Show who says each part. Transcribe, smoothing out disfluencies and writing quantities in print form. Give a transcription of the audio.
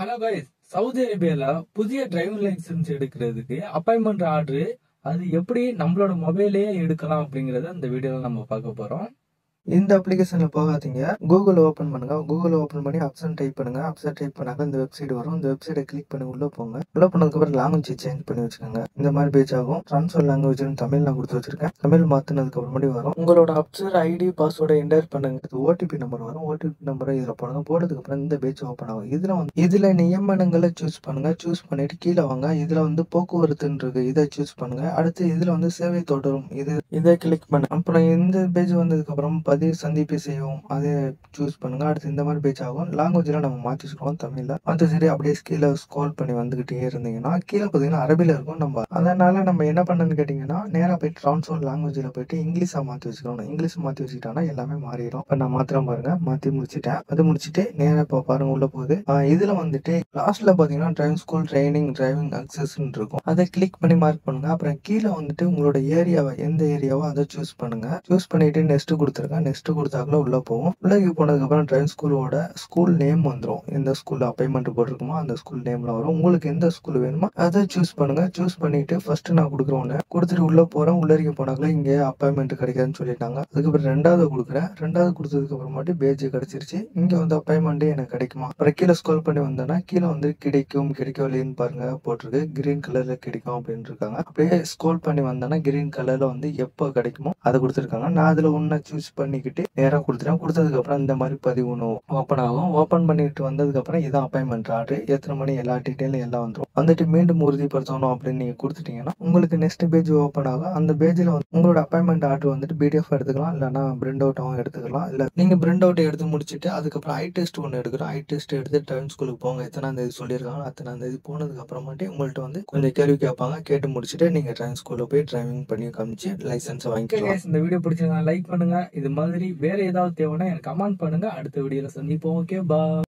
Speaker 1: Hello guys, Saudi அரேபியால புதிய driving licence எடுக்கிறதுக்கு appointment order அது எப்படி நம்மளோட மொபைல்லயே எடுக்கலாம் அப்படிங்கறத இந்த வீடியோல நம்ம பார்க்க போறோம்.
Speaker 2: இந்த அப்ளிகேஷன்ல போகாதீங்க. கூகுள் ஓபன் பண்ணுங்க. கூகுள் ஓபன் பண்ணி ஆப்ஷன் டைப் பண்ணுங்க. ஆப்ஷன் டைப் பண்ணாக்க இந்த வெப்சைட் வரும். இந்த வெப்சைட்டை கிளிக் பண்ணி உள்ள போங்க. உள்ள போனதுக்கு அப்புறம் லாங்குவேஜ் சேஞ்ச் பண்ணி வச்சுக்கோங்க. இந்த மாதிரி பேஜ் ஆகும். ட்ரான்ஸ்ஃபர் லாங்குவேஜ் தமிழ் நான் கொடுத்து வச்சிருக்கேன். தமிழ் மாத்தினதுக்கு அப்புறமேடி வரும். உங்களோட அப்சர் ஐடி பாஸ்வேர்டை என்டர் பண்ணுங்க. ஓடிபி நம்பர் வரும். ஓடிபி நம்பரை இதுல போடுங்க. போட்டதுக்கு அப்புறம் இந்த பேஜ் ஓப்பன் ஆகும். இதுல நியமனங்களை சூஸ் பண்ணுங்க. சூஸ் பண்ணிட்டு கீழே வாங்க. இதுல போக்குவரத்துன்னு இருக்கு. இதை சூஸ் பண்ணுங்க. அடுத்து இதுல சேவை தொடரும். இதை கிளிக் பண்ணுங்க. அப்புறம் இந்த பேஜ் வந்ததுக்கு அப்புறம் பதிவு சந்திப்பு செய்வோம் அதை சூஸ் பண்ணுங்க. அடுத்து இந்த மாதிரி பேஜ் ஆகும். லாங்குவேஜ்ல நம்ம மாத்தி வச்சுருவோம். தமிழ்ல மாத்தி சரி அப்படியே கீழே ஸ்க்ரோல் பண்ணி வந்துகிட்டே இருந்தீங்கன்னா கீழே பார்த்தீங்கன்னா அரபில இருக்கும். அதனால நம்ம என்ன பண்ணணும்னு கேட்டீங்கன்னா நேரா போய் ட்ரான்ஸ்ஃபர் லாங்குவேஜ்ல போயிட்டு இங்கிலீஷா மாத்தி வச்சுக்கணும். இங்கிலீஷ் மாத்தி வச்சுக்கிட்டா எல்லாமே மாறிடும். இப்போ நான் மாத்திரம் பாருங்க, மாத்தி முடிச்சுட்டேன். அது முடிச்சுட்டு நேரா இப்போ பாருங்க உள்ள போகுது. இதுல லாஸ்ட்ல பாத்தீங்கன்னா driving school training driving access இருக்கும். அதை கிளிக் பண்ணி மார்க் பண்ணுங்க. அப்புறம் கீழே உங்களோட ஏரியாவை எந்த ஏரியாவோ அதை சூஸ் பண்ணுங்க. சூஸ் பண்ணிட்டு நெக்ஸ்ட் கொடுத்துருங்க. நெக்ஸ்ட் கொடுத்தாக்குள்ள உள்ள போகும். உள்ளே போனதுக்கு அப்புறம் டிரைவிங் ஸ்கூலோட ஸ்கூல் நேம் வந்துடும். எந்த ஸ்கூல்ல அப்பாயின்மெண்ட் போட்டிருக்குமோ அந்த ஸ்கூல் நேம்ல வரும். உங்களுக்கு எந்த ஸ்கூல் வேணுமோ அதை சூஸ் பண்ணுங்க. சூஸ் பண்ணிட்டு ஃபர்ஸ்ட் நான் கொடுக்குறோன்னு கொடுத்துட்டு உள்ள போறேன். உள்ளே போனாக்குள்ள இங்கே அப்பாயின்மெண்ட் கிடைக்காதுன்னு சொல்லிட்டாங்க. அதுக்கப்புறம் ரெண்டாவது கொடுக்குறேன். ரெண்டாவது கொடுத்ததுக்கு அப்புறமாட்டி பேஜ் கிடைச்சிருச்சு. இங்க அப்பாயின்மெண்ட் எனக்கு கிடைக்குமா? அப்புறம் கீழே ஸ்க்ரோல் பண்ணி வந்தேன்னா கீழே கிடைக்கவில்லைன்னு பாருங்க போட்டிருக்கு. கிரீன் கலர்ல கிடைக்கும் அப்படின்னு இருக்காங்க. அப்படியே ஸ்க்ரோல் பண்ணி வந்தேன்னா கிரீன் கலர்ல எப்போ கிடைக்குமோ அதை கொடுத்துருக்காங்க. நான் அதுல ஒன்ன சூஸ் பண்ணிக்கிட்டு நேரம் கொடுத்துட்டேன். கொடுத்ததுக்கு அப்புறம் இந்த மாதிரி பதிவு ஒன்று ஓப்பன் ஆகும். ஓப்பன் பண்ணிட்டு வந்ததுக்கு அப்புறம் இதான் அப்பாயின்மெண்ட் ஆர்டர். எத்தனை மணி எல்லா டீட்டெயிலும் எல்லாம் வந்துடும். வந்துட்டு மீண்டும் உறுதிப்படுத்தணும் அப்படின்னு நீங்க கொடுத்துட்டீங்கன்னா உங்களுக்கு நெக்ஸ்ட் பேஜ் ஓப்பன் ஆகும். அந்த பேஜ்ல உங்களோட அப்பாயின்மெண்ட் ஆர்டர் பிடிஎஃப் எடுத்துக்கலாம், இல்லைன்னா பிரிண்ட் அவுட்டாகவும் எடுத்துக்கலாம். இல்ல நீங்க பிரிண்ட் அவுட் எடுத்து முடிச்சுட்டு அதுக்கப்புறம் ஐ டெஸ்ட் ஒன்று எடுக்கிறோம். ஐ டெஸ்ட் எடுத்து டிரைவிங் ஸ்கூலுக்கு போங்க. எத்தனாம் தேதி சொல்லியிருக்காங்க அத்தனாம் தேதி போனதுக்கு அப்புறமாட்டி உங்கள்கிட்ட கொஞ்சம் கேள்வி கேட்பாங்க. கேட்டு முடிச்சுட்டு நீங்க டிரைவிங் ஸ்கூல்ல போய் டிரைவிங் பண்ணி காமிச்சு லைசன்ஸ் வாங்கிக்கலாம்.
Speaker 1: இந்த வீடியோ பிடிச்சிருந்தா லைக் பண்ணுங்க. இது மாதிரி வேற ஏதாவது தேவைன்னா எனக்கு கமெண்ட் பண்ணுங்க. அடுத்த வீடியோல சந்திப்போம். ஓகே, பாய்.